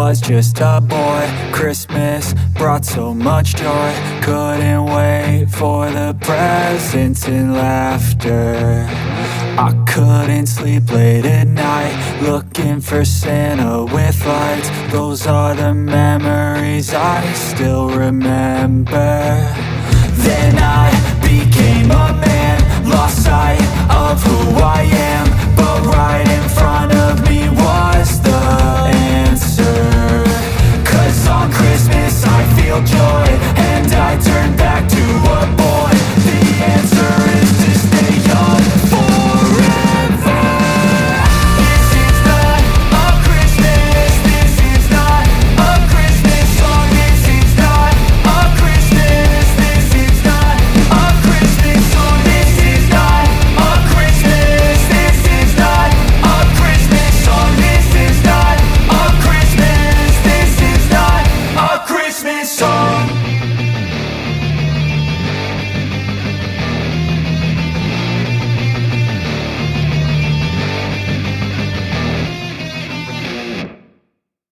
was just a boy. Christmas brought so much joy. Couldn't wait for the presents and laughter. I couldn't sleep late at night, looking for Santa with lights. Those are the memories I still remember. Then I became a man, lost sight of who I am. But right